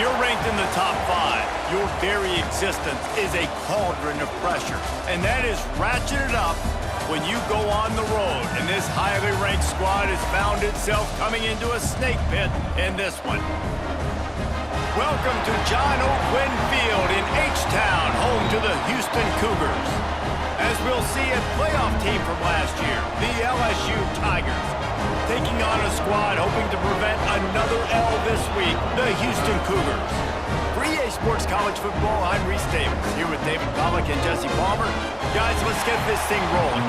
you're ranked in the top 5, your very existence is a cauldron of pressure. And that is ratcheted up when you go on the road. And this highly ranked squad has found itself coming into a snake pit in this one. Welcome to John O'Quinn Field in H-Town, home to the Houston Cougars. As we'll see, a playoff team from last year, the LSU Tigers, taking on a squad hoping to prevent another L this week, the Houston Cougars. For EA Sports College Football, I'm Reese Davis, here with David Pollack and Jesse Palmer. Guys, let's get this thing rolling.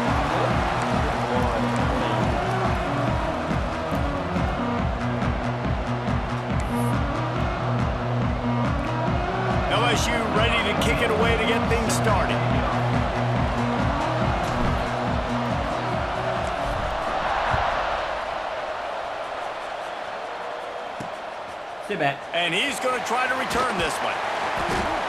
LSU ready to kick it away to get things started. Sit back. And he's going to try to return this one.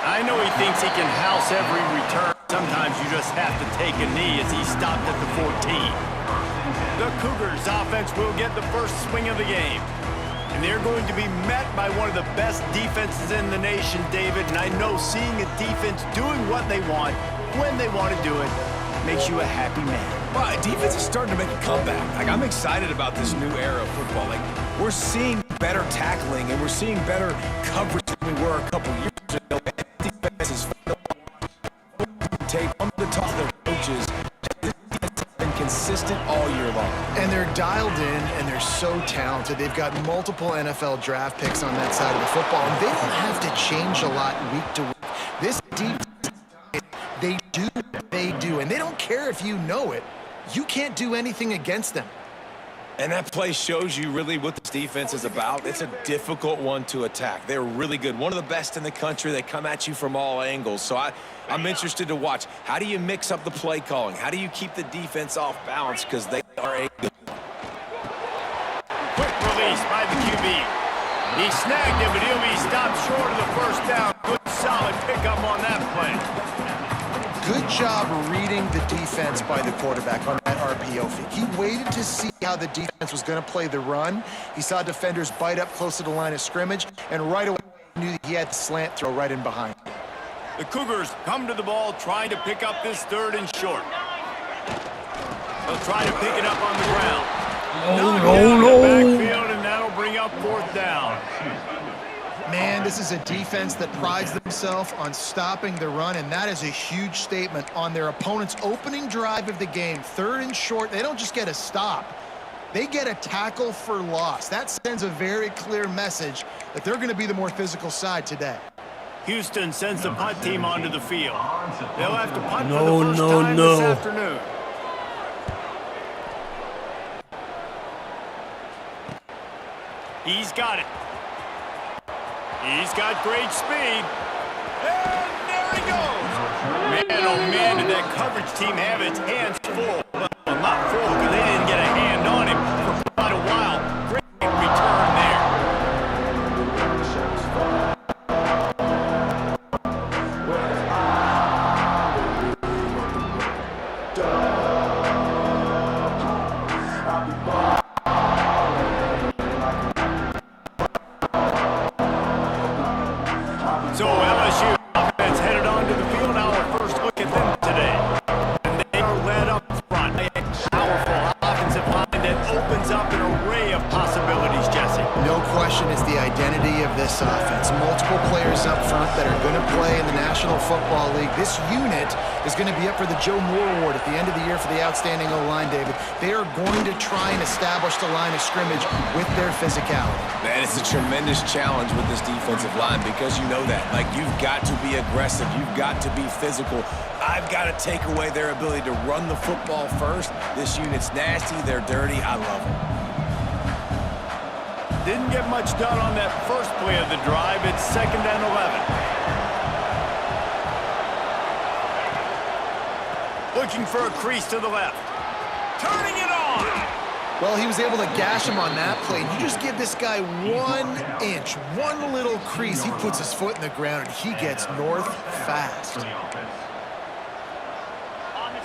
I know he thinks he can house every return. Sometimes you just have to take a knee as he stopped at the 14. The Cougars offense will get the first swing of the game. And they're going to be met by one of the best defenses in the nation, David. And I know seeing a defense doing what they want, when they want to do it, makes you a happy man. Well, defense is starting to make a comeback. Like, I'm excited about this new era of football. Like, we're seeing better tackling and we're seeing better coverage than we were a couple years ago. Defense is tape on the top of their coaches. This defense has been consistent all year long. And they're dialed in, and they're so talented. They've got multiple NFL draft picks on that side of the football, and they don't have to change a lot week to week. This defense, they do what they do, and they don't care if you know it. You can't do anything against them. And that play shows you really what this defense is about. It's a difficult one to attack. They're really good. One of the best in the country. They come at you from all angles. So I'm interested to watch. How do you mix up the play calling? How do you keep the defense off balance? Because they are a good. Quick release by the QB. He snagged him, but he'll be stopped short of the first down. Good solid pickup on that play. Good job reading the defense by the quarterback on that RPO feed. He waited to see how the defense was going to play the run. He saw defenders bite up close to the line of scrimmage, and right away he knew that he had the slant throw right in behind. The Cougars come to the ball trying to pick up this 3rd and short. They'll try to pick it up on the ground. No. Backfield, and that'll bring up 4th down. Man, this is a defense that prides themselves on stopping the run, and that is a huge statement on their opponent's opening drive of the game. 3rd and short, they don't just get a stop. They get a tackle for loss. That sends a very clear message that they're going to be the more physical side today. Houston sends the punt team onto the field. They'll have to punt for the first time this afternoon. He's got it. He's got great speed. And there he goes. Man, oh man, did that coverage team have its hands full. Well, not full, because they didn't get a hand on him for quite a while. Great return there. So LSU offense headed onto the field. Now our first look at them today. And they are led up front. A powerful offensive line that opens up an array of possibilities, Jesse. No question, it's the identity of this offense. Multiple players up front that are going to play in the National Football League. This unit is going to be up for the Joe Moore Award at the end of the year for the outstanding O-line, David. They are going to try and establish the line of scrimmage with their physicality. Man, it's a tremendous challenge with this defensive line because you know that. Like, you've got to be aggressive. You've got to be physical. I've got to take away their ability to run the football first. This unit's nasty. They're dirty. I love them. Didn't get much done on that first play of the drive. It's 2nd and 11. Looking for a crease to the left. Turning it on. Well, he was able to gash him on that play. You just give this guy 1 inch, one little crease. He puts his foot in the ground, and he gets north fast.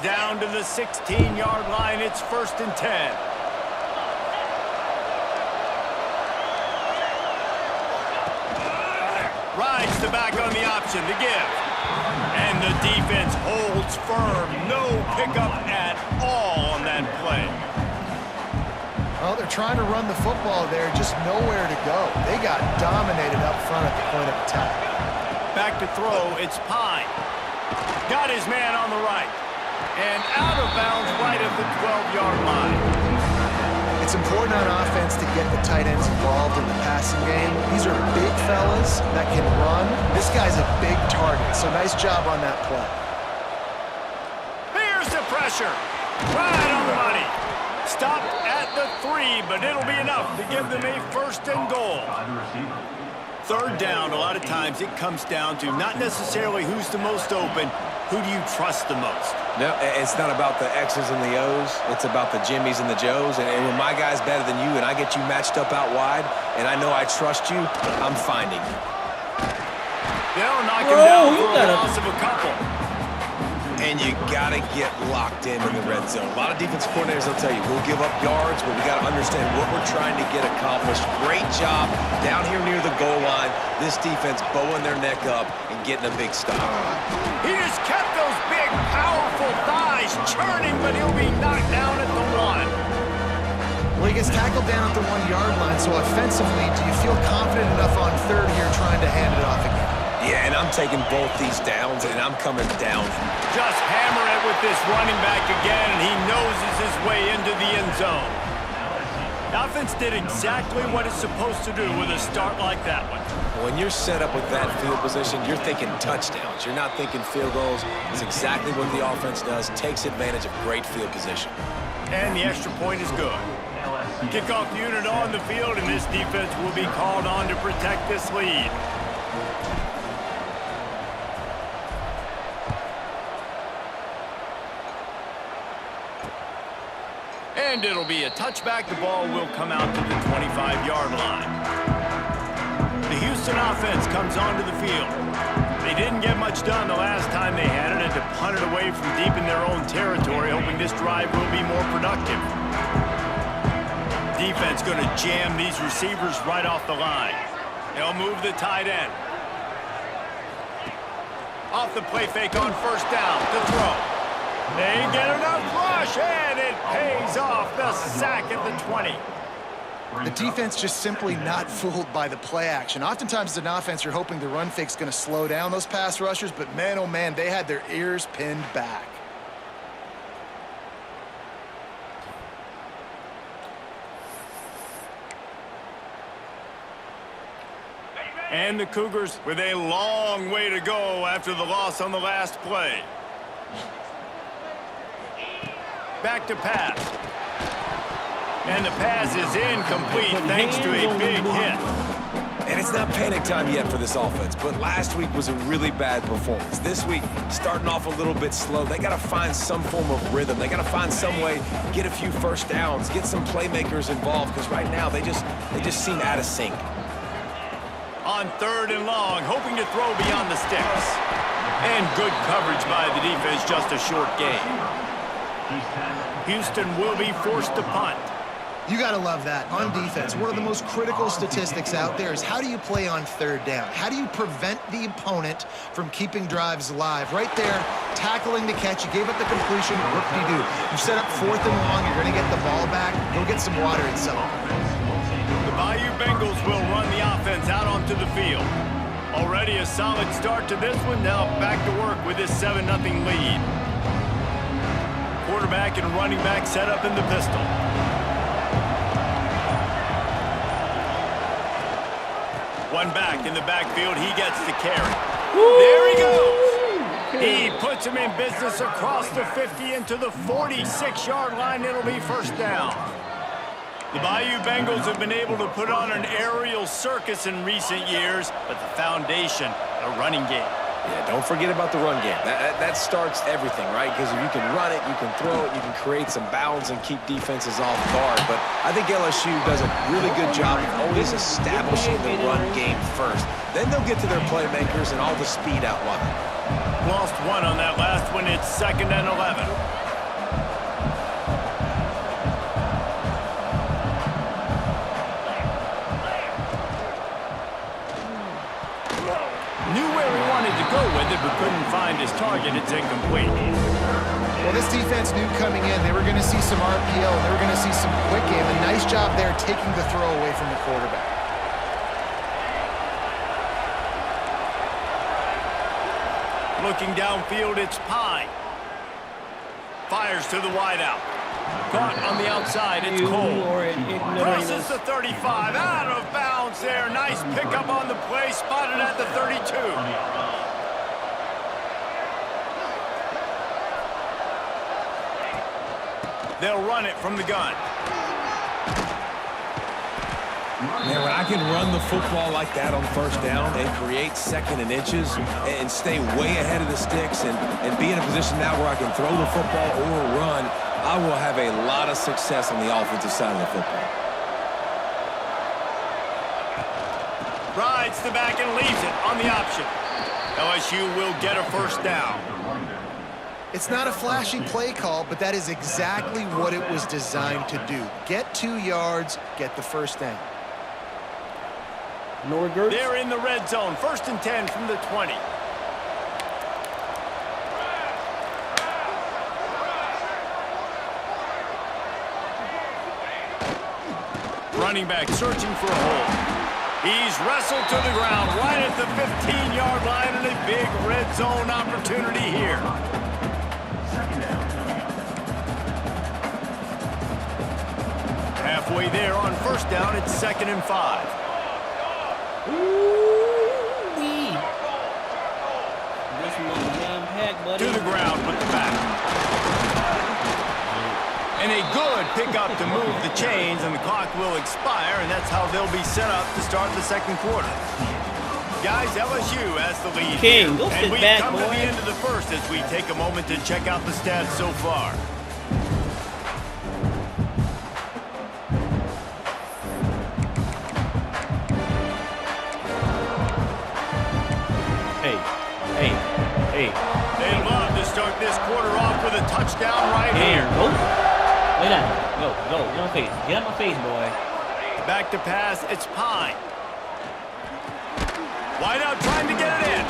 Down to the 16-yard line. It's 1st and 10. Rides the back on the option to give. And the defense holds firm. No pickup at all on that play. Well, they're trying to run the football there, just nowhere to go. They got dominated up front at the point of attack. Back to throw, it's Pine. Got his man on the right. And out of bounds right at the 12-yard line. It's important on offense to get the tight ends involved in the passing game. These are big fellas that can run. This guy's a big target, so nice job on that play. Here's the pressure. Right on the money. Stopped at the 3, but it'll be enough to give them a first and goal. Third down, a lot of times it comes down to not necessarily who's the most open, who do you trust the most? No, it's not about the X's and the O's. It's about the Jimmies and the Joes. And when my guy's better than you and I get you matched up out wide and I know I trust you, I'm finding you. They'll knock him down for a loss of a couple. And you got to get locked in the red zone. A lot of defensive coordinators will tell you, we'll give up yards, but we got to understand what we're trying to get accomplished. Great job down here near the goal line. This defense bowing their neck up and getting a big stop. He just kept those big, powerful thighs churning, but he'll be knocked down at the 1. Well, he gets tackled down at the 1-yard line, so offensively, do you feel confident enough on third here trying to hand it off again? Yeah, and I'm taking both these downs, and I'm coming down. Just hammer it with this running back again, and he noses his way into the end zone. The offense did exactly what it's supposed to do with a start like that one. When you're set up with that field position, you're thinking touchdowns. You're not thinking field goals. It's exactly what the offense does, takes advantage of great field position. And the extra point is good. Kickoff unit on the field, and this defense will be called on to protect this lead. And it'll be a touchback. The ball will come out to the 25-yard line. The Houston offense comes onto the field. They didn't get much done the last time they had it, and to punt it away from deep in their own territory, hoping this drive will be more productive. Defense going to jam these receivers right off the line. They'll move the tight end. Off the play fake on first down to throw. They get enough rush, and it pays off. The sack at the 20. The defense just simply not fooled by the play action. Oftentimes as an offense, you're hoping the run fake's going to slow down those pass rushers, but man, oh man, they had their ears pinned back. And the Cougars with a long way to go after the loss on the last play. Back to pass. And the pass is incomplete thanks to a big hit. And it's not panic time yet for this offense, but last week was a really bad performance. This week, starting off a little bit slow. They got to find some form of rhythm. They got to find some way, get a few first downs, get some playmakers involved, because right now they just seem out of sync. On third and long, hoping to throw beyond the sticks. And good coverage by the defense, just a short gain. Houston will be forced to punt. You got to love that. On defense, one of the most critical statistics out there is how do you play on third down? How do you prevent the opponent from keeping drives alive? Right there, tackling the catch. You gave up the completion. Whoop-de-doo. You set up fourth and long. You're going to get the ball back. Go get some water and some. The Bayou Bengals will run the offense out onto the field. Already a solid start to this one. Now back to work with this 7-0 lead. Quarterback and running back set up in the pistol. One back in the backfield. He gets the carry. There he goes. He puts him in business across the 50 into the 46-yard line. It'll be first down. The Bayou Bengals have been able to put on an aerial circus in recent years, but the foundation, a running game. Yeah, don't forget about the run game. That starts everything, right? Because if you can run it, you can throw it, you can create some bounds and keep defenses off guard. But I think LSU does a really good job of always establishing the run game first. Then they'll get to their playmakers and all the speed out wide. Lost one on that last one. It's 2nd and 11. go with it, but couldn't find his target. It's incomplete. Well, this defense knew coming in they were going to see some RPO, and they were going to see some quick game. A nice job there taking the throw away from the quarterback. Looking downfield, it's Pine. Fires to the wideout. Caught on the outside, it's Cole. Crosses the 35, out of bounds there. Nice pickup on the play, spotted at the 32. They'll run it from the gun. Man, when I can run the football like that on first down and create second and inches and stay way ahead of the sticks and be in a position now where I can throw the football or run, I will have a lot of success on the offensive side of the football. Rides the back and leaves it on the option. LSU will get a first down. It's not a flashy play call, but that is exactly what it was designed to do. Get 2 yards, get the first down. They're in the red zone. 1st and 10 from the 20. Running back searching for a hole. He's wrestled to the ground right at the 15-yard line, and a big red zone opportunity here. Halfway there on first down, it's 2nd and 5. To the ground with the back. And a good pickup to move the chains, and the clock will expire, and that's how they'll be set up to start the second quarter. Guys, LSU has the lead. King, go and sit we back, come boy. to the end of the first as we take a moment to check out the stats so far. They love to start this quarter off with a touchdown right here. Go. Lay down. Go. Get on my face. Get out my face, boy. Back to pass, it's Pine. Wide out trying to get it in.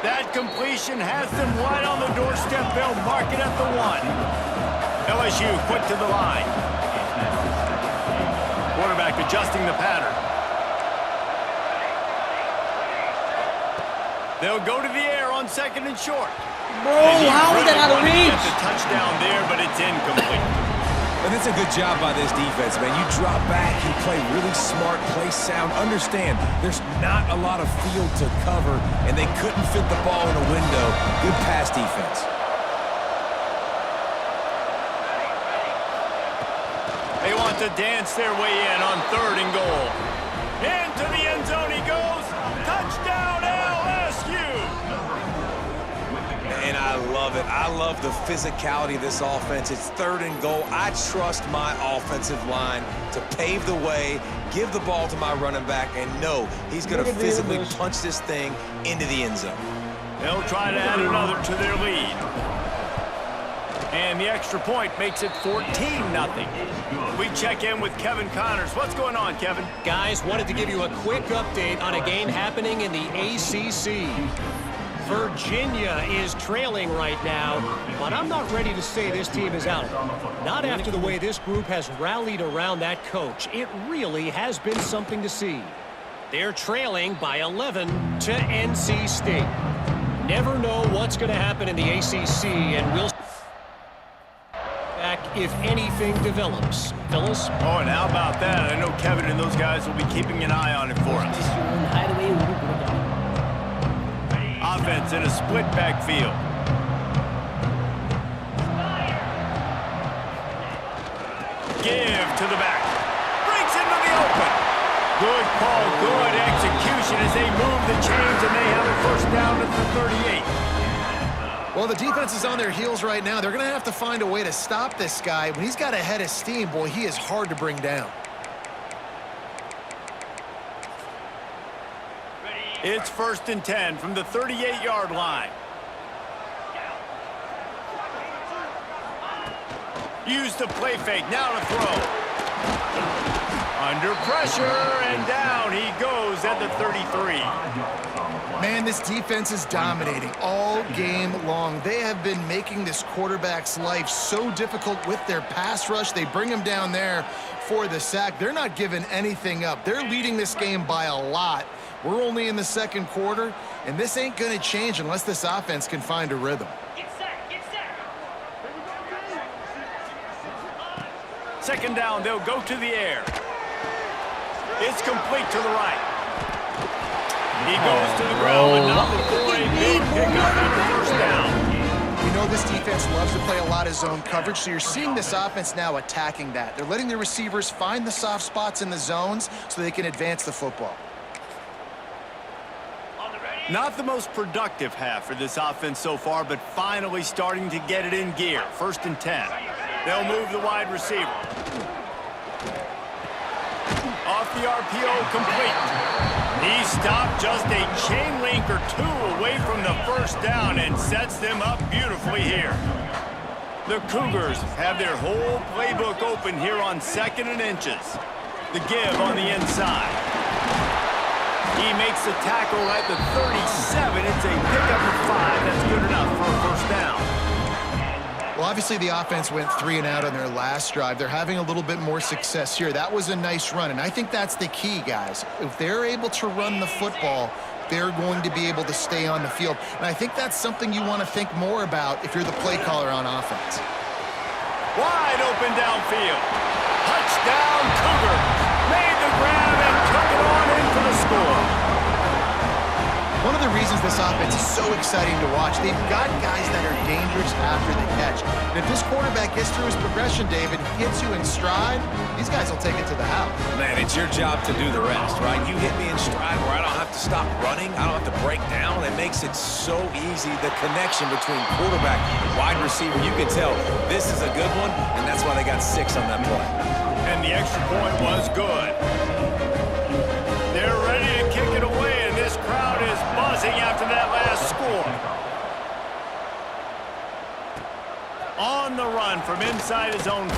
That completion has them right on the doorstep. They'll mark it at the 1. LSU quick to the line. Quarterback adjusting the pattern. They'll go to the air on 2nd and short. Bro, how is that out of reach? Get the touchdown there, but it's incomplete. And it's a good job by this defense, man. You drop back, you play really smart, play sound. Understand, there's not a lot of field to cover, and they couldn't fit the ball in a window. Good pass defense. They want to dance their way in on 3rd and goal. Into the end zone he goes. Touchdown, LSU! And I love it. I love the physicality of this offense. It's 3rd and goal. I trust my offensive line to pave the way, give the ball to my running back, and know he's going to physically punch this thing into the end zone. They'll try to add another to their lead. And the extra point makes it 14-0. We check in with Kevin Connors. What's going on, Kevin? Guys, wanted to give you a quick update on a game happening in the ACC. Virginia is trailing right now, but I'm not ready to say this team is out. Not after the way this group has rallied around that coach. It really has been something to see. They're trailing by 11 to NC State. Never know what's going to happen in the ACC, and we'll back if anything develops. Phyllis? Oh, and how about that? I know Kevin and those guys will be keeping an eye on it for us. Offense in a split backfield. Give to the back. Breaks into the open. Good call, good execution as they move the chains, and they have a first down at the 38. Well, the defense is on their heels right now. They're going to have to find a way to stop this guy. When he's got a head of steam, boy, he is hard to bring down. It's 1st and 10 from the 38-yard line. Use the play fake, now to throw. Under pressure, and down he goes at the 33. Man, this defense is dominating all game long. They have been making this quarterback's life so difficult with their pass rush. They bring him down there for the sack. They're not giving anything up. They're leading this game by a lot. We're only in the second quarter, and this ain't going to change unless this offense can find a rhythm. Second down, they'll go to the air. It's complete to the right. He goes to the ground, but not before a big pickup at the first down. We know this defense loves to play a lot of zone coverage, so you're seeing this offense now attacking that. They're letting their receivers find the soft spots in the zones so they can advance the football. Not the most productive half for this offense so far, but finally starting to get it in gear. 1st and 10. They'll move the wide receiver. Off the RPO, complete. He stopped just a chain link or two away from the first down and sets them up beautifully here. The Cougars have their whole playbook open here on 2nd and inches. The give on the inside. He makes the tackle at the 37. It's a pickup of 5. That's good enough for a first down. Well, obviously the offense went 3 and out on their last drive. They're having a little bit more success here. That was a nice run, and I think that's the key, guys. If they're able to run the football, they're going to be able to stay on the field. And I think that's something you want to think more about if you're the play caller on offense. Wide open downfield. Touchdown, Cougars. Made the grab and took it on in for the score. One of the reasons this offense is so exciting to watch, they've got guys that are dangerous after the catch. And if this quarterback gets through his progression, David, hits you in stride, these guys will take it to the house. Man, it's your job to do the rest, right? You hit me in stride where I don't have to stop running. I don't have to break down. It makes it so easy, the connection between quarterback and wide receiver. You can tell this is a good one, and that's why they got 6 on that play. And the extra point was good. They're ready to kick it away, and this crowd is buzzing after that last score. On the run from inside his own 5.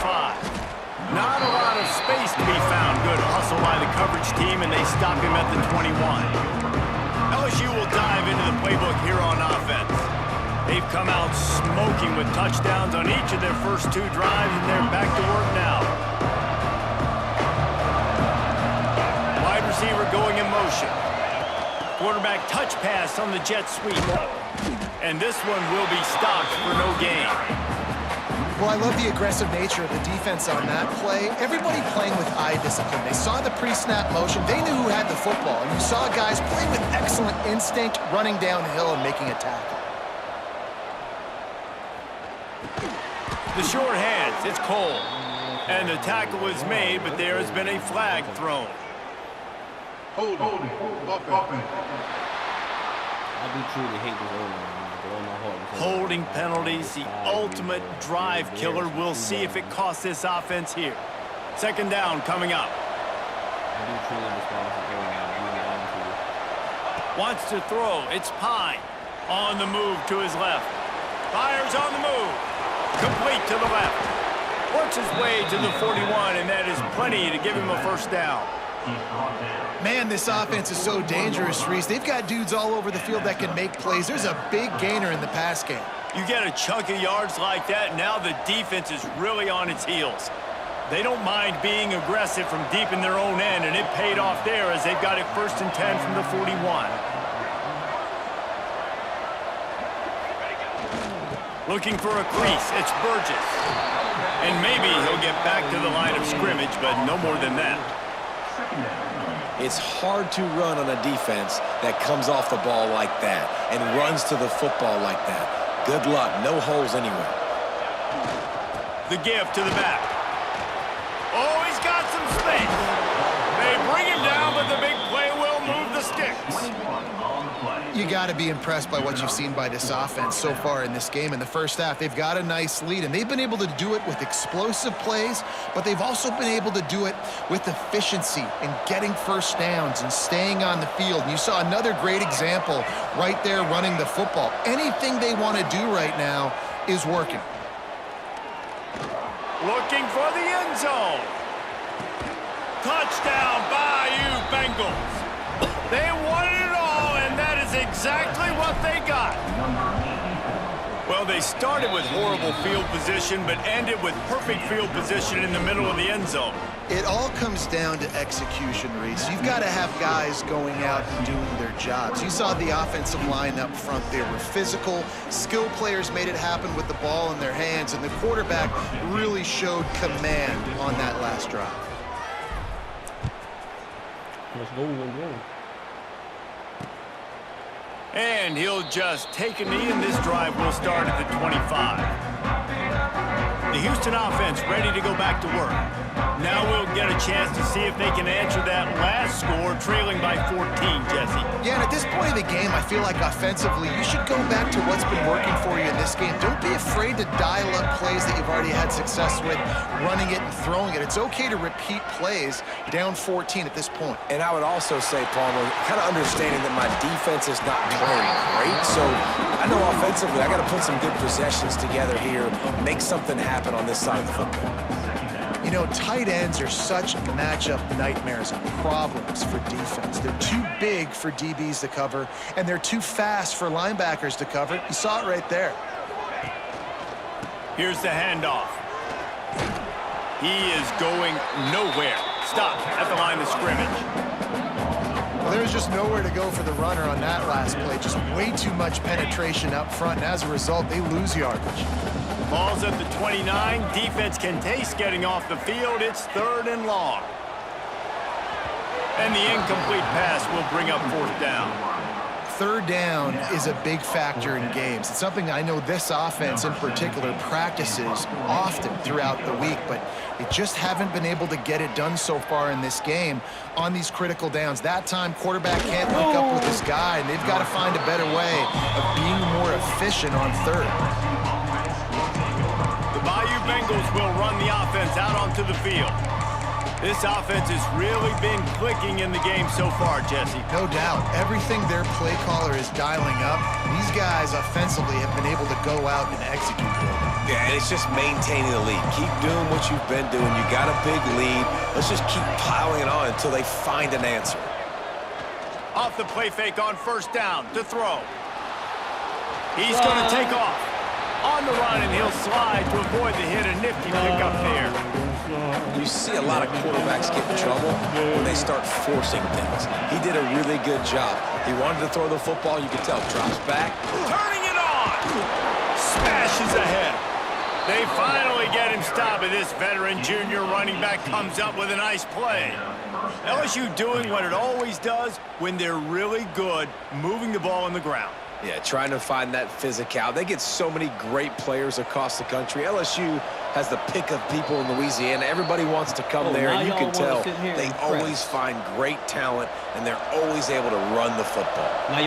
Not a lot of space to be found. Good hustle by the coverage team, and they stop him at the 21. LSU will dive into the playbook here on offense. They've come out smoking with touchdowns on each of their first 2 drives, and they're back to work now. Wide receiver going in motion. Quarterback touch pass on the jet sweep. And this one will be stopped for no gain. Well, I love the aggressive nature of the defense on that play. Everybody playing with eye discipline. They saw the pre-snap motion. They knew who had the football. And you saw guys playing with excellent instinct, running downhill and making a tackle. The short hands, it's Cole. And the tackle is made, but there has been a flag thrown. I do truly hate this old one. Holding penalties, the ultimate drive killer. We'll see if it costs this offense here. 2nd down coming up. I do truly despise the carrying out. Wants to throw. It's Pine. On the move to his left. Fires on the move. Complete to the left. Works his way to the 41, and that is plenty to give him a first down. Man, this offense is so dangerous, Reese. They've got dudes all over the field that can make plays. There's a big gainer in the pass game. You get a chunk of yards like that, now the defense is really on its heels. They don't mind being aggressive from deep in their own end, and it paid off there as they've got it 1st and 10 from the 41. Looking for a crease, it's Burgess. And maybe he'll get back to the line of scrimmage, but no more than that. It's hard to run on a defense that comes off the ball like that and runs to the football like that. Good luck. No holes anywhere. The give to the back. Oh, he's got some space. They bring him down, but the big play will move the sticks. You got to be impressed by what you've seen by this offense so far in this game. In the first half, they've got a nice lead, and they've been able to do it with explosive plays, but they've also been able to do it with efficiency and getting first downs and staying on the field. And you saw another great example right there running the football. Anything they want to do right now is working. Looking for the end zone. Touchdown, Bayou Bengals. They won it all, and that is a exactly what they got. Well, they started with horrible field position, but ended with perfect field position in the middle of the end zone. It all comes down to execution, Reese. You've got to have guys going out and doing their jobs. You saw the offensive line up front. They were physical. Skill players made it happen with the ball in their hands, and the quarterback really showed command on that last drive. Let's go, let's go. And he'll just take a knee, and this drive will start at the 25. The Houston offense ready to go back to work. Now we'll get a chance to see if they can answer that last score, trailing by 14, Jesse. Yeah, and at this point of the game, I feel like offensively, you should go back to what's been working for you in this game. Don't be afraid to dial up plays that you've already had success with, running it and throwing it. It's okay to repeat plays down 14 at this point. And I would also say, Palmer, kind of understanding that my defense is not playing great, so I know offensively I got to put some good possessions together here, make something happen on this side of the football. You know, tight ends are such matchup nightmares and problems for defense. They're too big for DBs to cover, and they're too fast for linebackers to cover. You saw it right there. Here's the handoff. He is going nowhere. Stop at the line of scrimmage. Well, there's just nowhere to go for the runner on that last play. Just way too much penetration up front, and as a result, they lose yardage. Ball's at the 29. Defense can taste getting off the field. It's 3rd and long. And the incomplete pass will bring up 4th down. 3rd down is a big factor in games. It's something I know this offense in particular practices often throughout the week, but they just haven't been able to get it done so far in this game on these critical downs. That time, quarterback can't link up with this guy, and they've got to find a better way of being more efficient on 3rd. Bayou Bengals will run the offense out onto the field. This offense has really been clicking in the game so far, Jesse. No doubt. Everything their play caller is dialing up, these guys offensively have been able to go out and execute. Yeah, and it's just maintaining the lead. Keep doing what you've been doing. You got a big lead. Let's just keep piling it on until they find an answer. Off the play fake on 1st down to throw. He's going to take off. On the run, and he'll slide to avoid the hit. A nifty pickup there. You see a lot of quarterbacks get in trouble when they start forcing things. He did a really good job. He wanted to throw the football. You can tell. Drops back. Turning it on. Smashes ahead. They finally get him stopped, and this veteran junior running back comes up with a nice play. LSU doing what it always does when they're really good, moving the ball on the ground. Yeah, trying to find that physicality. They get so many great players across the country. LSU has the pick of people in Louisiana. Everybody wants to come there, and you can tell they always find great talent, and they're always able to run the football. Now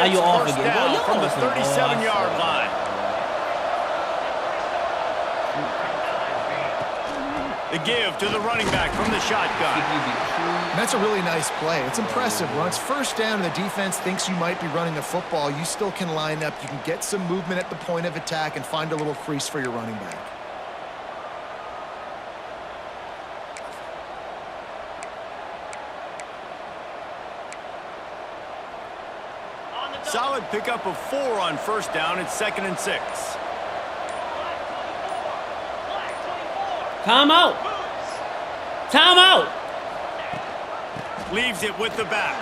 you're off again. Down from the 37-yard line. The give to the running back from the shotgun. That's a really nice play. It's impressive. Once 1st down and the defense thinks you might be running the football, you still can line up. You can get some movement at the point of attack and find a little crease for your running back. Solid pickup of 4 on 1st down. It's 2nd and 6. Timeout. Timeout. Leaves it with the back.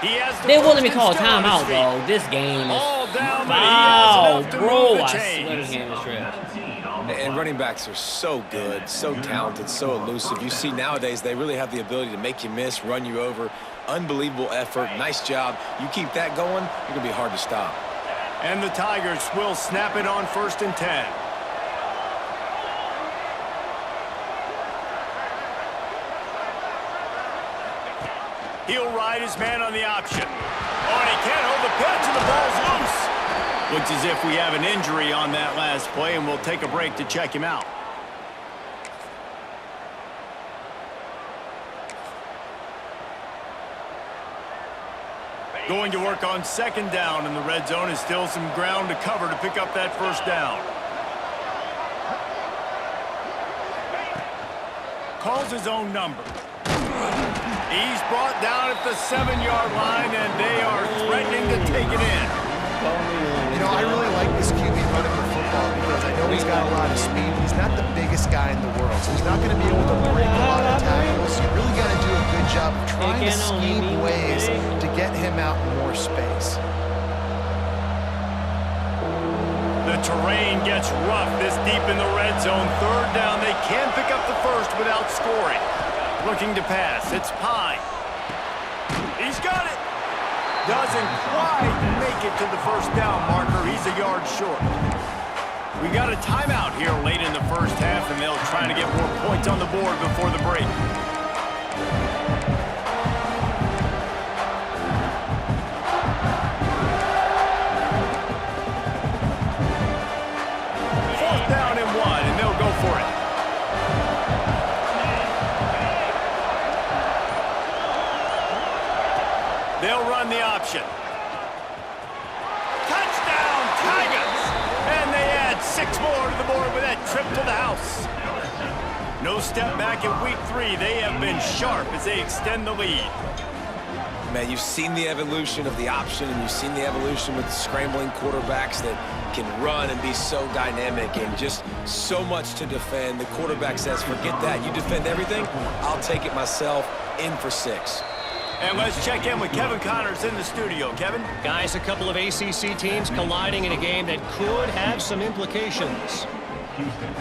He has the They first wouldn't be and called still on his timeout, feet. though. This game is All down, but he foul, has enough to bro. move the I chains. swear this game is trash. And running backs are so good, so talented, so elusive. You see nowadays they really have the ability to make you miss, run you over. Unbelievable effort. Nice job. You keep that going, you're going to be hard to stop. And the Tigers will snap it on 1st and 10. He'll ride his man on the option. Oh, and he can't hold the pitch, and the ball's loose. Looks as if we have an injury on that last play, and we'll take a break to check him out. Going to work on 2nd down, and the red zone is still some ground to cover to pick up that 1st down. Calls his own number. He's brought down at the 7-yard line, and they are threatening to take it in. You know, I really like this QB running the football because I know he's got a lot of speed. He's not the biggest guy in the world, so he's not going to be able to break a lot of tackles. You really got to do a good job of trying to scheme ways to get him out in more space. The terrain gets rough this deep in the red zone. Third down, they can pick up the first without scoring. Looking to pass, it's Pine. He's got it. Doesn't quite make it to the first down marker. He's a yard short. We got a timeout here late in the first half, and they'll try to get more points on the board before the break. Fourth down and 1, and they'll go for it. They'll run the option. Touchdown, Tigers! And they add 6 more to the board with that trip to the house. No step back in week 3. They have been sharp as they extend the lead. Man, you've seen the evolution of the option, and you've seen the evolution with scrambling quarterbacks that can run and be so dynamic and just so much to defend. The quarterback says, forget that. You defend everything, I'll take it myself. In for 6. And let's check in with Kevin Connors in the studio. Kevin? Guys, a couple of ACC teams colliding in a game that could have some implications.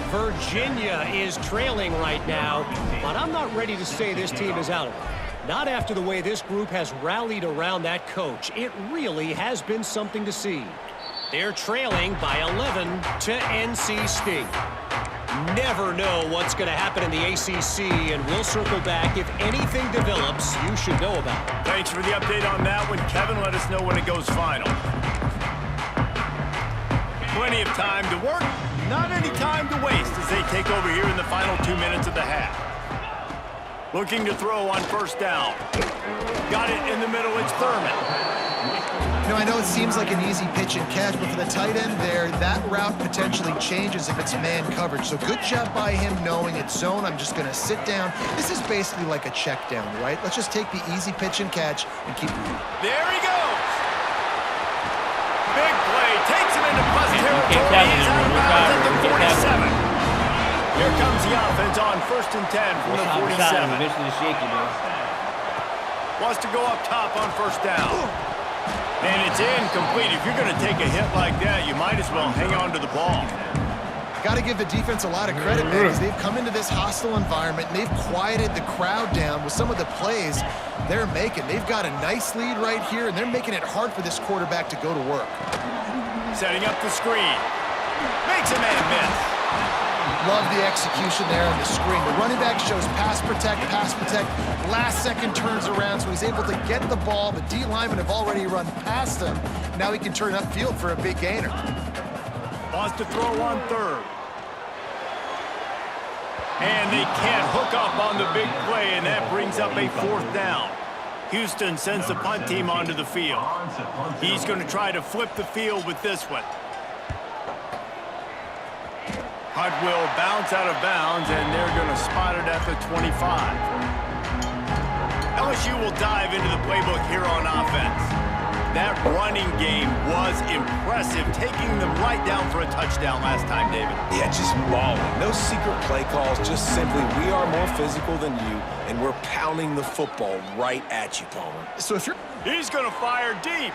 Virginia is trailing right now, but I'm not ready to say this team is out of it. Not after the way this group has rallied around that coach. It really has been something to see. They're trailing by 11 to NC State. Never know what's going to happen in the ACC, and we'll circle back if anything develops you should know about. Thanks for the update on that one, Kevin. Let us know when it goes final. Plenty of time to work, not any time to waste as they take over here in the final 2 minutes of the half. Looking to throw on first down. Got it in the middle, it's Thurman. You know, I know it seems like an easy pitch and catch, but for the tight end there, that route potentially changes if it's man coverage. So good job by him knowing it's zone. I'm just going to sit down. This is basically like a check down, right? Let's just take the easy pitch and catch and keep moving. There he goes. Big play. Takes him into plus territory. He's out of bounds at the 47. Here comes the offense on 1st and 10 from the 47. Wants to go up top on first down. And it's incomplete. If you're going to take a hit like that, you might as well hang on to the ball. Got to give the defense a lot of credit, man, because they've come into this hostile environment and they've quieted the crowd down with some of the plays they're making. They've got a nice lead right here, and they're making it hard for this quarterback to go to work. Setting up the screen. Makes a man miss. Love the execution there on the screen. The running back shows pass protect, last second turns around, so he's able to get the ball. The D linemen have already run past him. Now he can turn upfield for a big gainer. Wants to throw on third. And they can't hook up on the big play, and that brings up a 4th down. Houston sends the punt team onto the field. He's going to try to flip the field with this one. Punt will bounce out of bounds, and they're going to spot it at the 25. LSU will dive into the playbook here on offense. That running game was impressive, taking them right down for a touchdown last time, David. Yeah, just mauling. No secret play calls, just simply we are more physical than you, and we're pounding the football right at you, Palmer. So if you're... He's going to fire deep.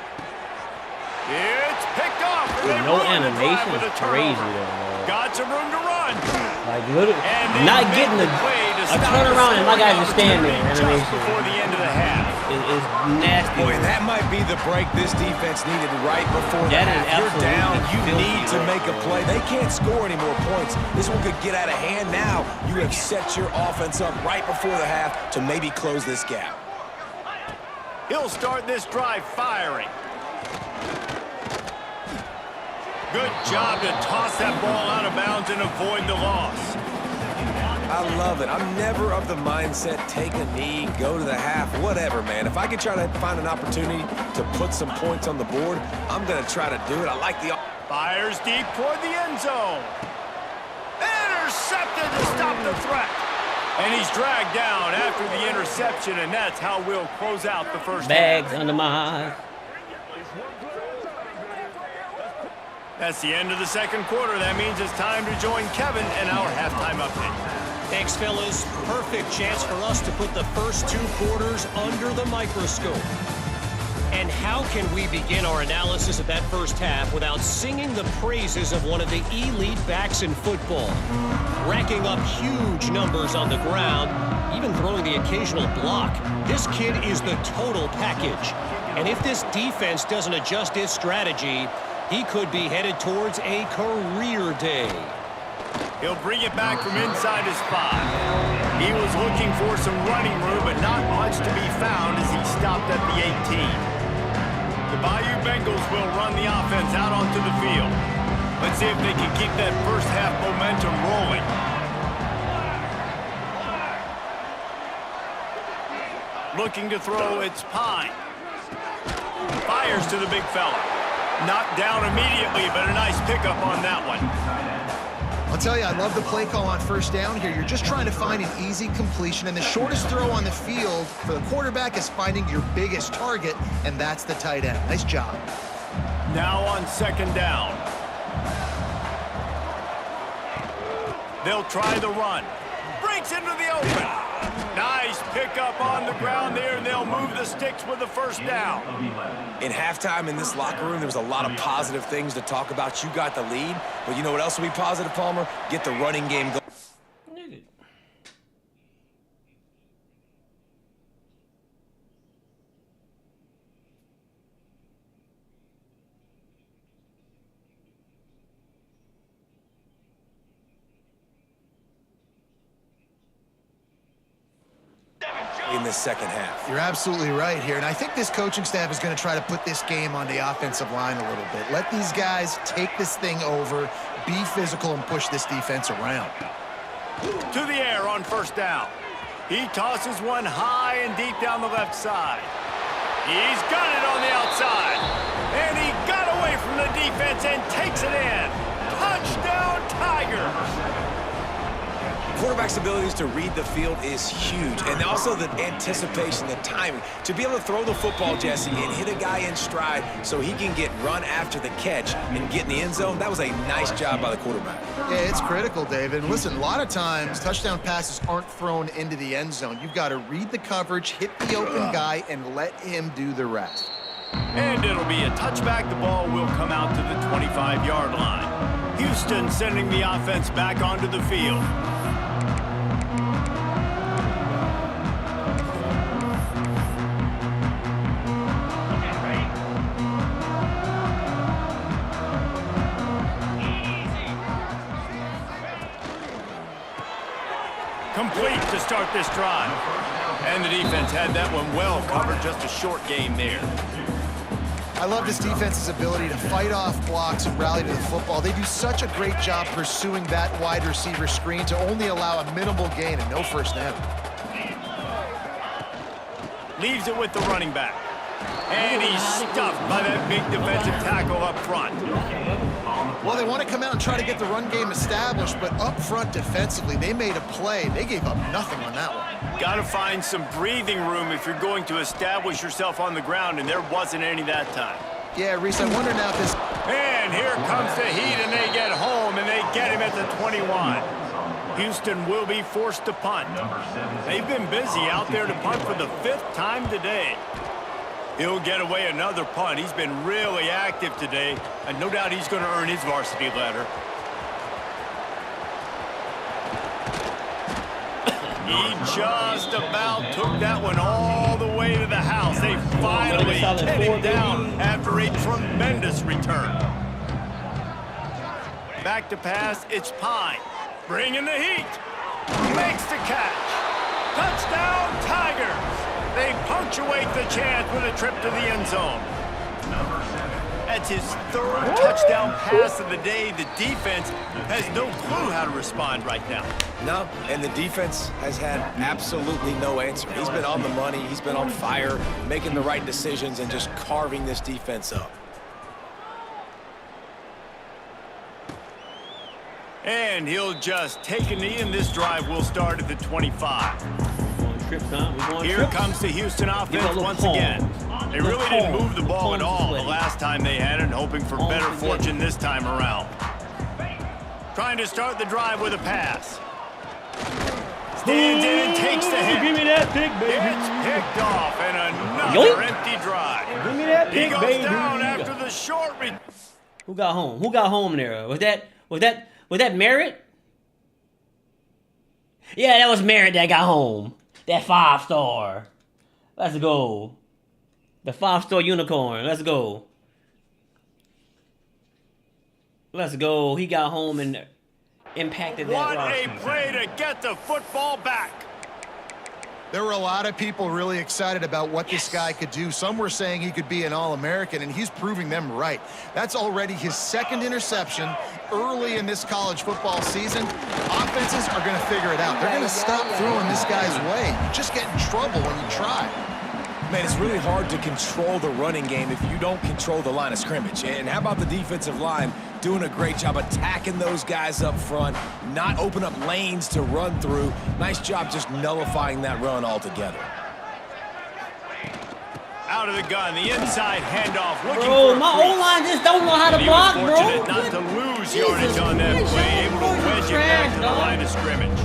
It's picked off. No animation is crazy, though. Got some room to run. Like, literally, not getting a turnaround and my guys just stand there. Animation. Before the end of the half. Is nasty. Boy, that might be the break this defense needed right before the half. You're down, you need to make a play. They can't score any more points. This one could get out of hand now. You have set your offense up right before the half to maybe close this gap. He'll start this drive firing. Good job to toss that ball out of bounds and avoid the loss. I love it. I'm never of the mindset, take a knee, go to the half, whatever, man. If I can try to find an opportunity to put some points on the board, I'm going to try to do it. I like the... Fires deep toward the end zone. Intercepted to stop the threat. And he's dragged down after the interception, and that's how we'll close out the first Bags half. under my eyes. That's the end of the second quarter. That means it's time to join Kevin in our halftime update. Thanks, fellas. Perfect chance for us to put the first 2 quarters under the microscope. And how can we begin our analysis of that first half without singing the praises of one of the elite backs in football? Racking up huge numbers on the ground, even throwing the occasional block. This kid is the total package. And if this defense doesn't adjust its strategy, he could be headed towards a career day. He'll bring it back from inside his 5. He was looking for some running room, but not much to be found as he stopped at the 18. The Bayou Bengals will run the offense out onto the field. Let's see if they can keep that first half momentum rolling. Looking to throw, it's Pine. Fires to the big fella. Knocked down immediately, but a nice pickup on that one. I'll tell you, I love the play call on first down here. You're just trying to find an easy completion, and the shortest throw on the field for the quarterback is finding your biggest target, and that's the tight end. Nice job. Now on second down. They'll try the run. Breaks into the open. Nice pickup on the ground there, and they'll move the sticks with the first down. In halftime in this locker room, there was a lot of positive things to talk about. You got the lead, but you know what else will be positive, Palmer? Get the running game going. In this second half. You're absolutely right here, and I think this coaching staff is going to try to put this game on the offensive line a little bit. Let these guys take this thing over, be physical, and push this defense around. To the air on first down. He tosses one high and deep down the left side. He's got it on the outside. And he got away from the defense and takes it in. Touchdown, Tigers! Quarterback's abilities to read the field is huge, and also the anticipation, the timing. To be able to throw the football, Jesse, and hit a guy in stride so he can get run after the catch and get in the end zone, that was a nice job by the quarterback. Yeah, it's critical, David. And listen, a lot of times touchdown passes aren't thrown into the end zone. You've got to read the coverage, hit the open guy, and let him do the rest. And it'll be a touchback. The ball will come out to the 25-yard line. Houston sending the offense back onto the field. Complete to start this drive. And the defense had that one well covered, just a short game there. I love this defense's ability to fight off blocks and rally to the football. They do such a great job pursuing that wide receiver screen to only allow a minimal gain and no first down. Leaves it with the running back. And he's stuffed by that big defensive tackle up front. Well, they want to come out and try to get the run game established, but up front defensively, they made a play. They gave up nothing on that one. Got to find some breathing room if you're going to establish yourself on the ground, and there wasn't any that time. Yeah, Reese, I wonder now if this... And here comes the heat, and they get home, and they get him at the 21. Houston will be forced to punt. They've been busy out there to punt for the 5th time today. He'll get away another punt. He's been really active today, and no doubt he's going to earn his varsity letter. He just about took that one all the way to the house. They finally get him down after a tremendous return. Back to pass, it's Pine. Bringing the heat. Makes the catch. Touchdown, Tigers. They punctuate the chance with a trip to the end zone. That's his 3rd touchdown pass of the day. The defense has no clue how to respond right now. No, and the defense has had absolutely no answer. He's been on the money. He's been on fire, making the right decisions and just carving this defense up. And he'll just take a knee, and this drive will start at the 25. Here comes the Houston offense once again. They really didn't move the ball at all the last time they had it, hoping for better fortune this time around. Trying to start the drive with a pass. Stands in and takes the hit. Give me that pick, baby. It's picked off, and another empty drive. Give me that pick, baby. He goes down after the short return. Who got home? Who got home there? Was that Merritt? Yeah, that was Merritt that got home. That 5-star. Let's go. The 5-star unicorn. Let's go. Let's go. He got home and impacted that What roster. a play to get the football back. There were a lot of people really excited about what this guy could do. Some were saying he could be an All-American, and he's proving them right. That's already his second interception early in this college football season. Offenses are going to figure it out. They're going to stop throwing this guy's way. You just get in trouble when you try. Man, it's really hard to control the running game if you don't control the line of scrimmage. And how about the defensive line doing a great job attacking those guys up front, not open up lanes to run through. Nice job just nullifying that run altogether. Out of the gun, the inside handoff. Looking Bro, for my O-line just don't know how to block, bro. Fortunate not to lose yardage on that play. Able to wedge it back to the line of scrimmage.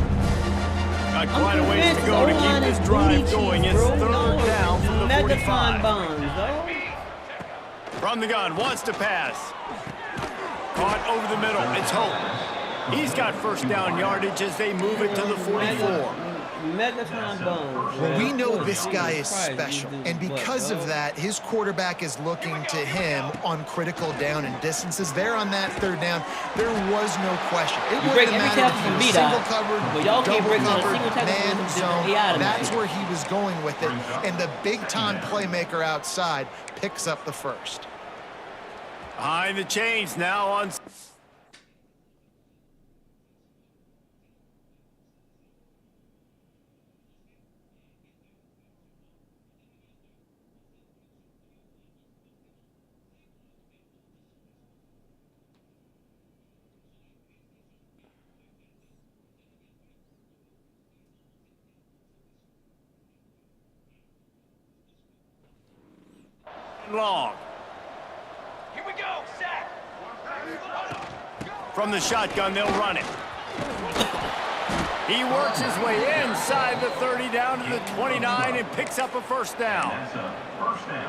Got quite a ways to go to keep this drive going. It's third down from the 45. From the gun, wants to pass. Caught over the middle. It's Hope. He's got first down yardage as they move it to the 44. Well, we know this guy is special, and because of that, his quarterback is looking to him on critical down and distances. There on that third down, there was no question. It wouldn't matter if he was single covered, double covered, man zone. That's where he was going with it, and the big-time playmaker outside picks up the first. Behind the chains now on... long. Here we go, set. From the shotgun, they'll run it. He works his way inside the 30 down to the 29 and picks up a first down.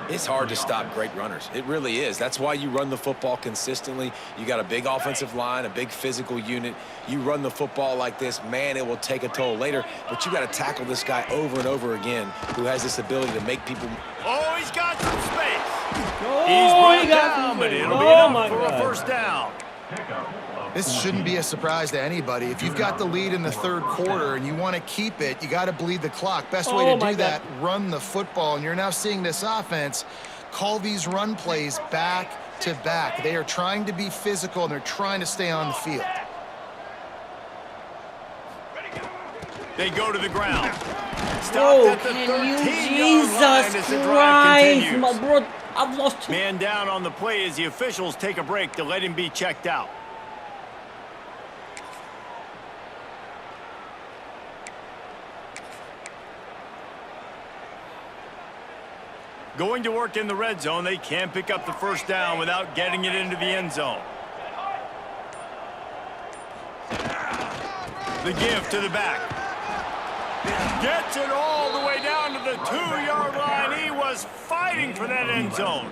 It's hard to stop great runners. It really is. That's why you run the football consistently. You got a big offensive line, a big physical unit. You run the football like this, man, it will take a toll later. But you got to tackle this guy over and over again who has this ability to make people... Oh, he's got some space. Oh, He's brought down, but it'll be enough for a first down. This shouldn't be a surprise to anybody. If you've got the lead in the third quarter and you want to keep it, you got to bleed the clock. Best way to do that, run the football. And you're now seeing this offense call these run plays back to back. They are trying to be physical, and they're trying to stay on the field. They go to the ground. Bro, Stopped at the can you, 13-yard line Jesus as the drive Christ, continues. my bro, I've lost two. Man down on the play as the officials take a break to let him be checked out. Going to work in the red zone, they can't pick up the first down without getting it into the end zone. The give to the back. Gets it all the way down to the 2-yard line. He was fighting for that end zone.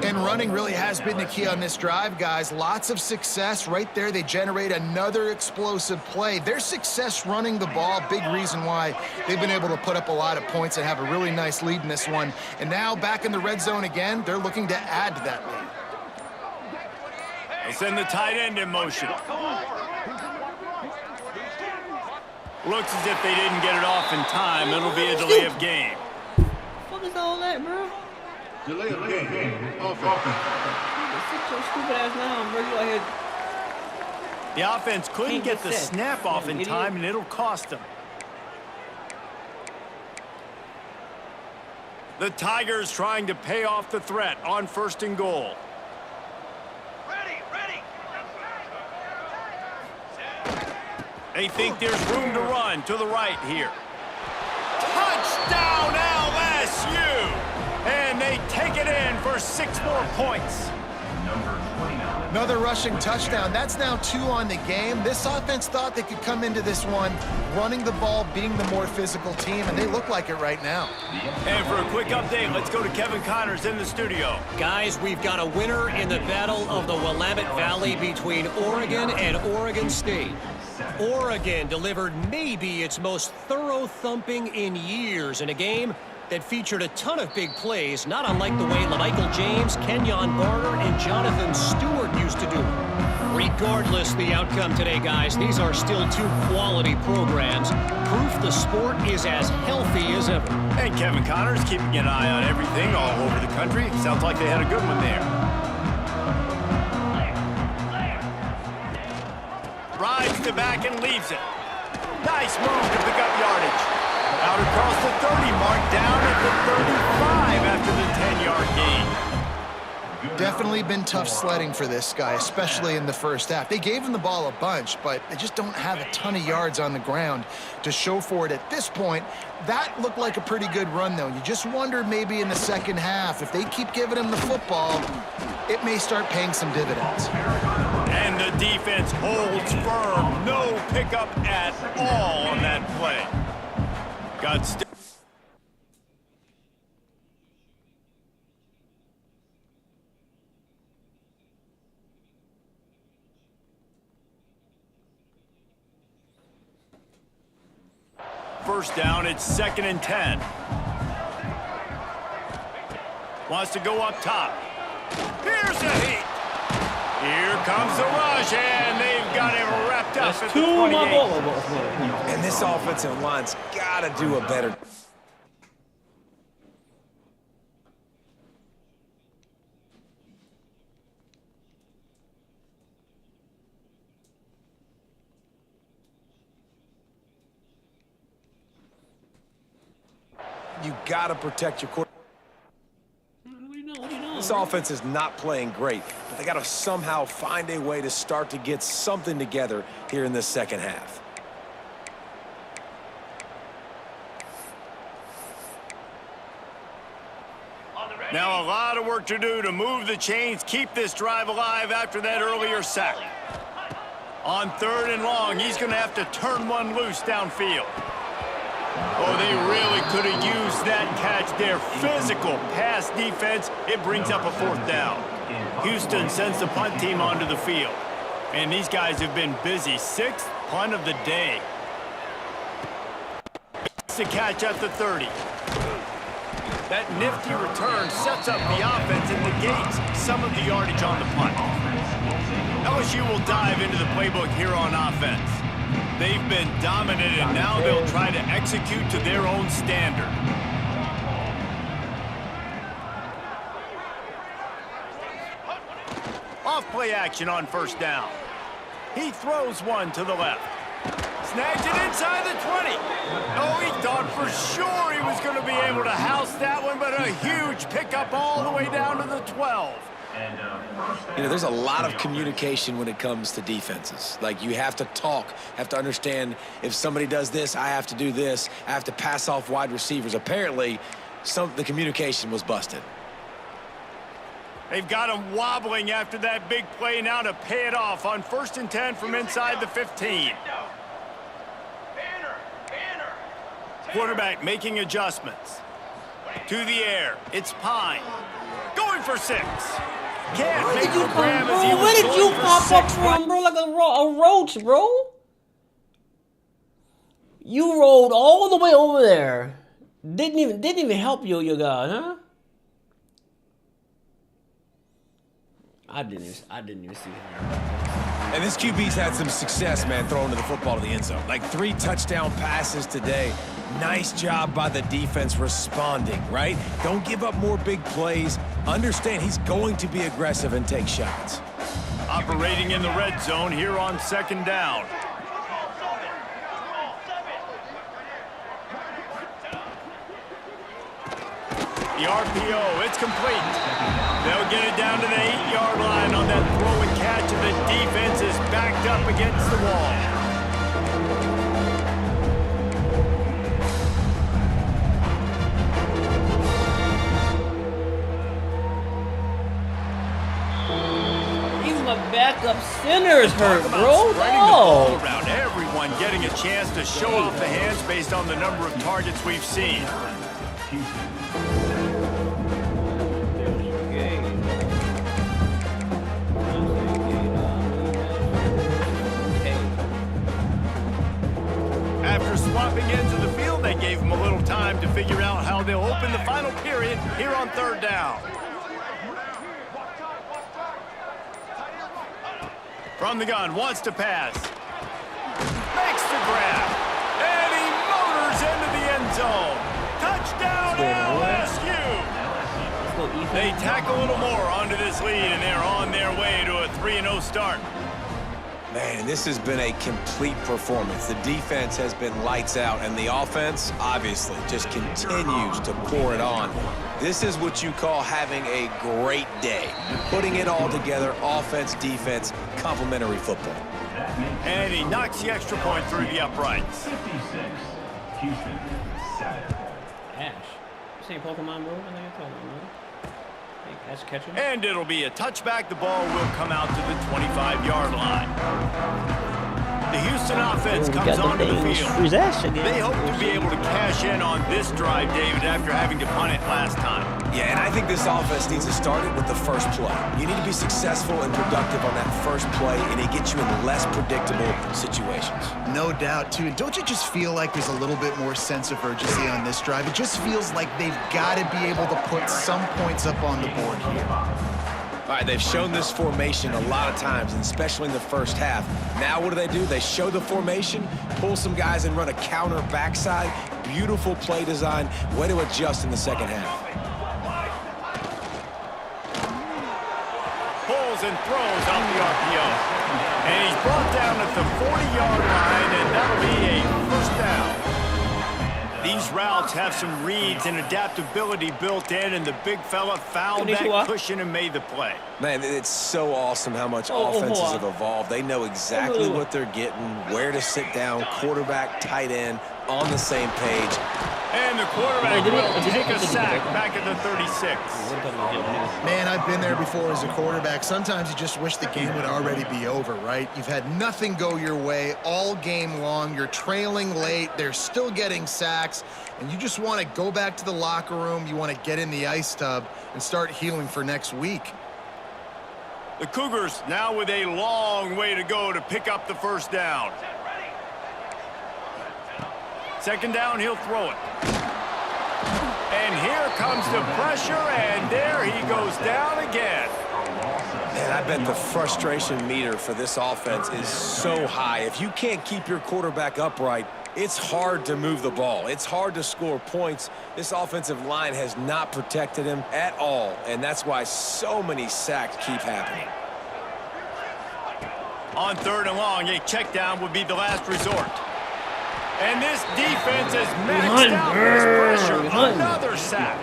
And running really has been the key on this drive, guys. Lots of success right there. They generate another explosive play. Their success running the ball, big reason why they've been able to put up a lot of points and have a really nice lead in this one. And now back in the red zone again, they're looking to add to that lead. They send the tight end in motion. Looks as if they didn't get it off in time. It'll be a delay of game. What is all that, bro? Delay of game. Offense. Sit your stupid ass down, bro. You out here. The offense couldn't get the set. snap off in Idiot. time, and it'll cost them. The Tigers trying to pay off the threat on 1st and goal. They think there's room to run to the right here. Touchdown LSU! And they take it in for 6 more points. Another rushing touchdown. That's now 2 on the game. This offense thought they could come into this one running the ball, being the more physical team, and they look like it right now. And for a quick update, let's go to Kevin Connors in the studio. Guys, we've got a winner in the battle of the Willamette Valley between Oregon and Oregon State. Oregon delivered maybe its most thorough thumping in years in a game that featured a ton of big plays, not unlike the way LaMichael James, Kenyon Barner, and Jonathan Stewart used to do it. Regardless the outcome today, guys, these are still 2 quality programs. Proof the sport is as healthy as ever. And Kevin Connors keeping an eye on everything all over the country. Sounds like they had a good one there. Rides the back and leaves it. Nice move to pick up yardage. Out across the 30 mark, down at the 35 after the 10-yard gain. Definitely been tough sledding for this guy, especially in the first half. They gave him the ball a bunch, but they just don't have a ton of yards on the ground to show for it at this point. That looked like a pretty good run, though. You just wonder maybe in the second half, if they keep giving him the football, it may start paying some dividends. And the defense holds firm. No pickup at all on that play. First down, it's 2nd and 10. Wants to go up top. Here's the heat. Here comes the rush, and they've got him wrapped up at the 28. And this offensive line's got to do a better. You got to protect your quarterback. This offense is not playing great, but they got to somehow find a way to start to get something together here in this second half. Now a lot of work to do to move the chains, keep this drive alive after that earlier sack. On 3rd and long, he's going to have to turn one loose downfield. Oh, they really could have used that catch there. Physical pass defense. It brings up a 4th down. Houston sends the punt team onto the field. And these guys have been busy. 6th punt of the day. It's a catch at the 30. That nifty return sets up the offense and negates some of the yardage on the punt. LSU will dive into the playbook here on offense. They've been dominant, and now they'll try to execute to their own standard. Off-play action on 1st down. He throws one to the left. Snags it inside the 20. Oh, he thought for sure he was going to be able to house that one, but a huge pickup all the way down to the 12. You know, there's a lot of communication when it comes to defenses. Like, you have to talk, have to understand if somebody does this, I have to do this. I have to pass off wide receivers. Apparently, the communication was busted. They've got him wobbling after that big play now to pay it off on 1st and 10 from inside the 15. Quarterback making adjustments. To the air, it's Pine. Going for 6. Can't make the grab as he was. Where did you pop up from, bro? Like a roach, bro? You rolled all the way over there. Didn't even help you, your guy, huh? I didn't even see him. And this QB's had some success, man, throwing the football to the end zone. Like 3 touchdown passes today. Nice job by the defense responding, right? Don't give up more big plays. Understand he's going to be aggressive and take shots. Operating in the red zone here on 2nd down. The RPO, it's complete. They'll get it down to the 8-yard line on that throw and catch, and the defense is backed up against the wall. backup center's hurt, Talk about bro. spreading the ball No. around. Everyone getting a chance to show off the hands based on the number of targets we've seen. After swapping ends of the field, they gave him a little time to figure out how they'll open the final period here on third down. From the gun, wants to pass. Makes the grab. And he motors into the end zone. Touchdown LSU! They tack a little more onto this lead, and they're on their way to a 3-0 start. Man, this has been a complete performance. The defense has been lights out, and the offense, obviously, just continues to pour it on. This is what you call having a great day. Putting it all together, offense, defense, complementary football. And he knocks the extra point through the uprights. Ash. This ain't Pokemon, bro. I think you're talking about, man. That's catching. And it'll be a touchback. The ball will come out to the 25-yard line. The Houston offense comes onto the field. They hope to be able to cash in on this drive, David, after having to punt it last time. Yeah, and I think this offense needs to start it with the first play. You need to be successful and productive on that first play, and it gets you in less predictable situations. No doubt, too. And don't you just feel like there's a little bit more sense of urgency on this drive? It just feels like they've got to be able to put some points up on the board here. All right, they've shown this formation a lot of times, and especially in the first half. Now what do? They show the formation, pull some guys and run a counter backside. Beautiful play design. Way to adjust in the second half. Pulls and throws off the RPO. And he's brought down at the 40-yard line, and that'll be a first down. These routes have some reads and adaptability built in, and the big fella found that cushion and made the play. Man, it's so awesome how much offenses have evolved. They know exactly what they're getting, where to sit down, quarterback, tight end, on the same page. And the quarterback will take a sack back at the 36. Man, I've been there before as a quarterback. Sometimes you just wish the game would already be over, right? You've had nothing go your way all game long. You're trailing late. They're still getting sacks. And you just want to go back to the locker room. You want to get in the ice tub and start healing for next week. The Cougars now with a long way to go to pick up the first down. Second down, he'll throw it. And here comes the pressure, and there he goes down again. Man, I bet the frustration meter for this offense is so high. If you can't keep your quarterback upright, it's hard to move the ball. It's hard to score points. This offensive line has not protected him at all, and that's why so many sacks keep happening. On third and long, a check down would be the last resort. And this defense has maxed out this pressure. Another sack.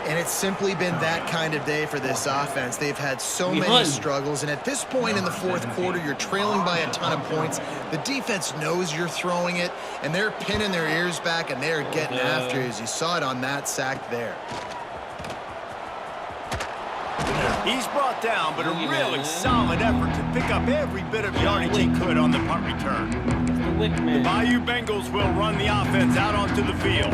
And it's simply been that kind of day for this offense. They've had so many struggles, and at this point in the fourth quarter, you're trailing by a ton of points. The defense knows you're throwing it, and they're pinning their ears back, and they're getting after you, as you saw it on that sack there. He's brought down, but a really solid effort to pick up every bit of yardage he could on the punt return. The Bayou Bengals will run the offense out onto the field.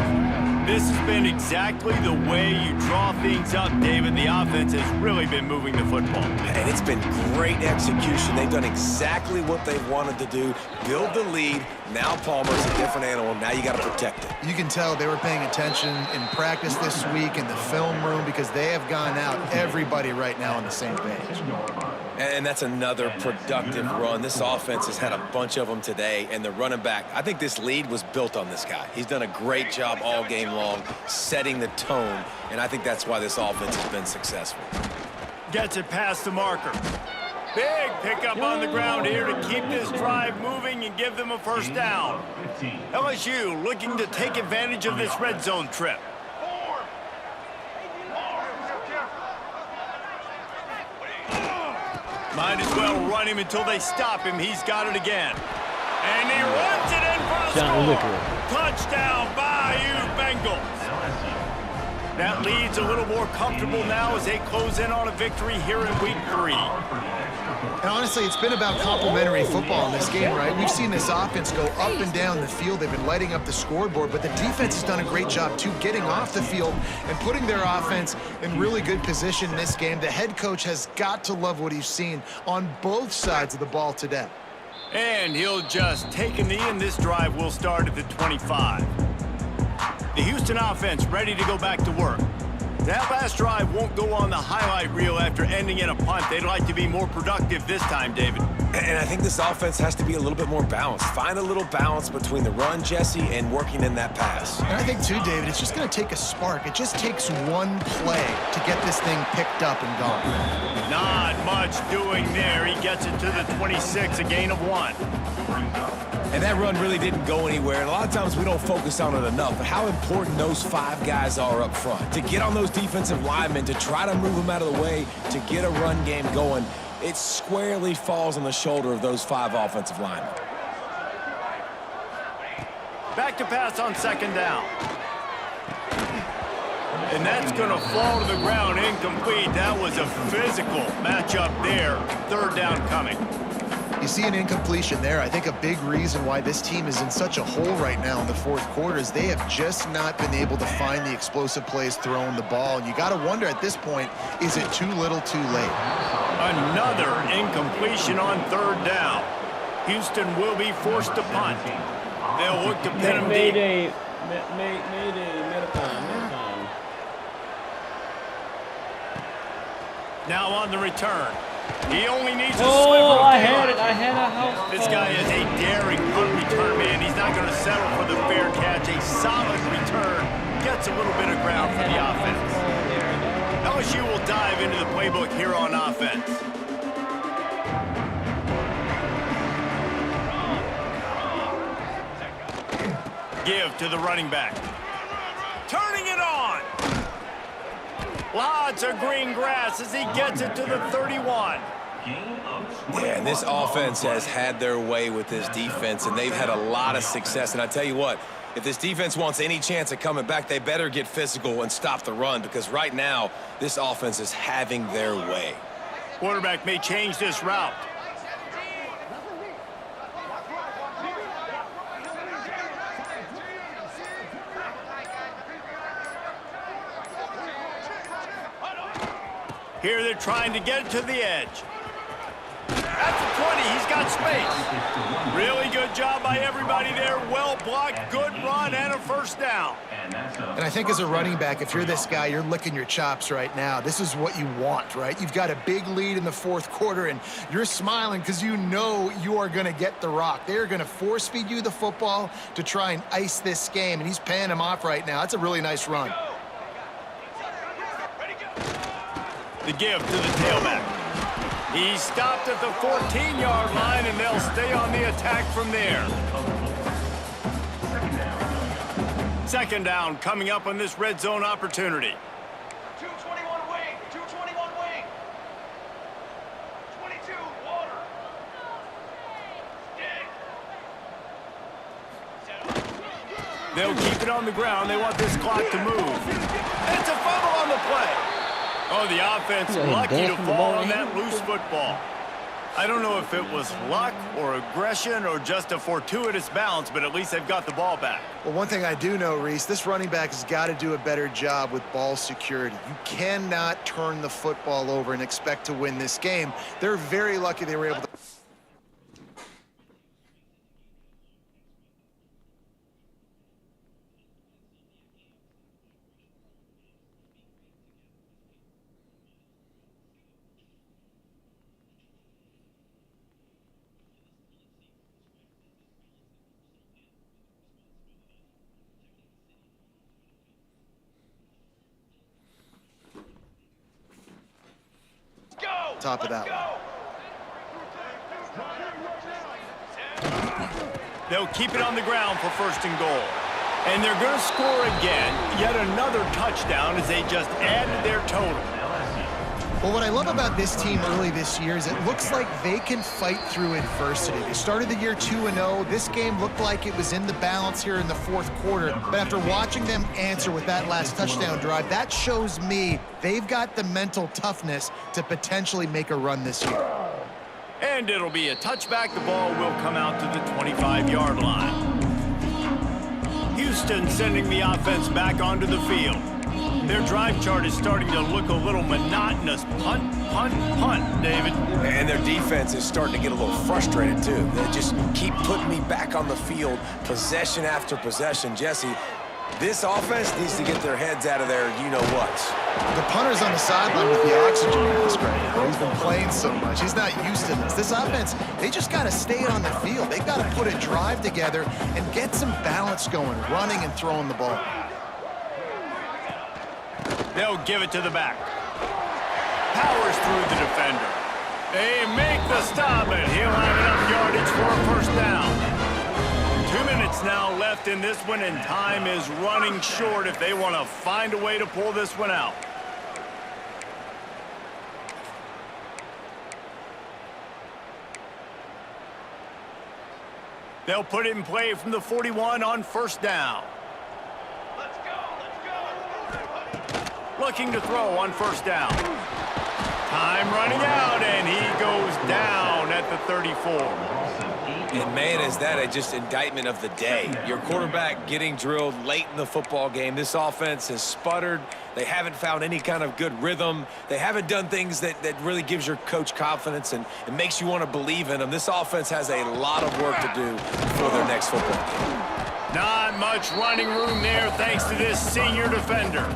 This has been exactly the way you draw things up, David. The offense has really been moving the football. And it's been great execution. They've done exactly what they've wanted to do. Build the lead. Now Palmer's a different animal. Now you got to protect it. You can tell they were paying attention in practice this week in the film room because they have gone out, everybody right now on the same page. And that's another productive run. This offense has had a bunch of them today, and the running back, I think this lead was built on this guy. He's done a great job all game long, setting the tone, and I think that's why this offense has been successful. Gets it past the marker. Big pickup on the ground here to keep this drive moving and give them a first down. LSU looking to take advantage of this red zone trip. Might as well run him until they stop him. He's got it again. And he runs it in for a score. Touchdown, Bayou Bengals. That lead's a little more comfortable now as they close in on a victory here in week 3. And honestly, it's been about complementary football in this game, right? We've seen this offense go up and down the field. They've been lighting up the scoreboard, but the defense has done a great job, too, getting off the field and putting their offense in really good position in this game. The head coach has got to love what he's seen on both sides of the ball today. And he'll just take a knee, and this drive will start at the 25. The Houston offense ready to go back to work. That last drive won't go on the highlight reel after ending in a punt. They'd like to be more productive this time, David. And I think this offense has to be a little bit more balanced. Find a little balance between the run, Jesse, and working in that pass. And I think, too, David, it's just going to take a spark. It just takes one play to get this thing picked up and gone. Not much doing there. He gets it to the 26, a gain of 1. And that run really didn't go anywhere. And a lot of times we don't focus on it enough, but how important those 5 guys are up front. To get on those defensive linemen, to try to move them out of the way, to get a run game going, it squarely falls on the shoulder of those 5 offensive linemen. Back to pass on 2nd down. And that's going to fall to the ground, incomplete. That was a physical matchup there. 3rd down coming. You see an incompletion there. I think a big reason why this team is in such a hole right now in the 4th quarter is they have just not been able to find the explosive plays throwing the ball. And you got to wonder at this point, is it too little too late? Another incompletion on 3rd down. Houston will be forced to punt. They'll look to pin him deep. Mayday. Now on the return. He only needs a Oh, sliver. I had it. I had a house. This guy is a daring punt return man. He's not going to settle for the fair catch. A solid return gets a little bit of ground for the offense. LSU will dive into the playbook here on offense. Give to the running back. Turning it on. Lots of green grass as he gets it to the 31. Yeah, and this offense has had their way with this defense, and they've had a lot of success. And I tell you what, if this defense wants any chance of coming back, they better get physical and stop the run, because right now, this offense is having their way. Quarterback may change this route. Here they're trying to get it to the edge. At the 20, he's got space. Really good job by everybody there. Well blocked, good run, and a 1st down. And I think as a running back, if you're this guy, you're licking your chops right now. This is what you want, right? You've got a big lead in the 4th quarter, and you're smiling because you know you are going to get the rock. They're going to force feed you the football to try and ice this game, and he's paying him off right now. That's a really nice run. The give to the tailback. He stopped at the 14-yard line, and they'll stay on the attack from there. 2nd down coming up on this red zone opportunity. 221 wing, 221 wing. 22 water. Stick. They'll keep it on the ground. They want this clock to move. It's a fumble on the play. Oh, the offense lucky to fall on that loose football. I don't know if it was luck or aggression or just a fortuitous bounce, but at least they've got the ball back. Well, one thing I do know, Reese, this running back has got to do a better job with ball security. You cannot turn the football over and expect to win this game. They're very lucky they were able to. Top of that one. They'll keep it on the ground for 1st and goal. And they're going to score again. Yet another touchdown as they just added their total. Well, what I love about this team early this year is it looks like they can fight through adversity. They started the year 2-0. This game looked like it was in the balance here in the 4th quarter. But after watching them answer with that last touchdown drive, that shows me they've got the mental toughness to potentially make a run this year. And it'll be a touchback. The ball will come out to the 25-yard line. Houston sending the offense back onto the field. Their drive chart is starting to look a little monotonous. Punt, punt, punt, David. And their defense is starting to get a little frustrated, too. They just keep putting me back on the field, possession after possession. Jesse, this offense needs to get their heads out of their you-know-whats. The punter's on the sideline with the oxygen mask right now. He's been playing so much. He's not used to this. This offense, they just got to stay on the field. They've got to put a drive together and get some balance going, running and throwing the ball. They'll give it to the back. Powers through the defender. They make the stop, and he'll have enough yardage for a first down. 2 minutes now left in this one, and time is running short if they want to find a way to pull this one out. They'll put it in play from the 41 on first down. Let's go. Looking to throw on first down. Time running out, and he goes down at the 34. And, man, is that just indictment of the day. Your quarterback getting drilled late in the football game. This offense has sputtered. They haven't found any kind of good rhythm. They haven't done things that really gives your coach confidence and it makes you want to believe in them. This offense has a lot of work to do for their next football game. Not much running room there thanks to this senior defender.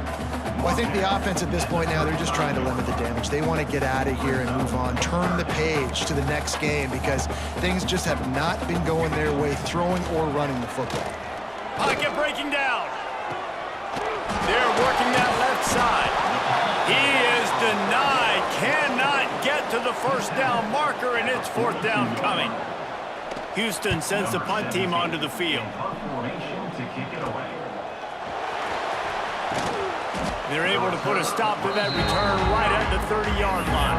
Well, I think the offense at this point now, they're just trying to limit the damage. They want to get out of here and move on, turn the page to the next game because things just have not been going their way, throwing or running the football. Pocket breaking down. They're working that left side. He is denied, cannot get to the first down marker, and it's fourth down coming. Houston sends the punt team onto the field. They're able to put a stop to that return right at the 30-yard line.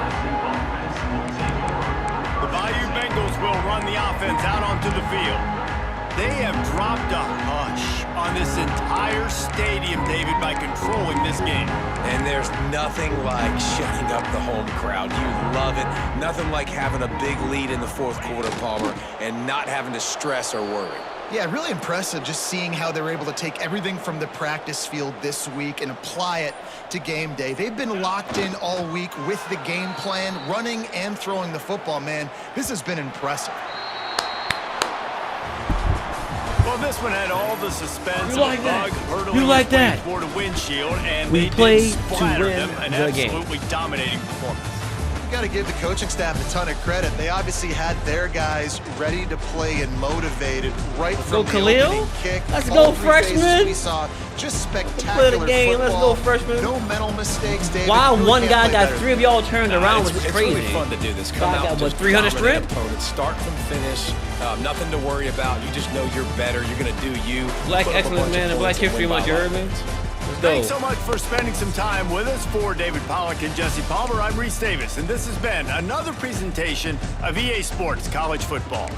The Bayou Bengals will run the offense out onto the field. They have dropped a hush on this entire stadium, David, by controlling this game. And there's nothing like shutting up the home crowd. You love it. Nothing like having a big lead in the fourth quarter, Palmer, and not having to stress or worry. Yeah, really impressive just seeing how they're able to take everything from the practice field this week and apply it to game day. They've been locked in all week with the game plan, running and throwing the football, man. This has been impressive. Well, this one had all the suspense You like of a bug that? hurtling You like its way that? toward a windshield, and We they play did to splatter win them. An the game. absolutely dominating performance. You got to give the coaching staff a ton of credit. They obviously had their guys ready to play and motivated right from the Khalil. opening kick. Let's All go, three phases freshman. We saw just Play spectacular the game. Let's football. go, freshman. No mental mistakes, David. Wow, Really one can't guy play got better. three of y'all turned around, which is It's crazy. really fun to do this. Come Guy out got, and what, just 300 dominate strip? opponents. Start from finish. Nothing to worry about. You just know you're better. You're going to do you. Black Put up a Excellence, bunch of man, and Black points and History win Month, by you a heard lot. me? Let's Thanks go. so much for spending some time with us. For David Pollack and Jesse Palmer, I'm Reese Davis, and this has been another presentation of EA Sports College Football.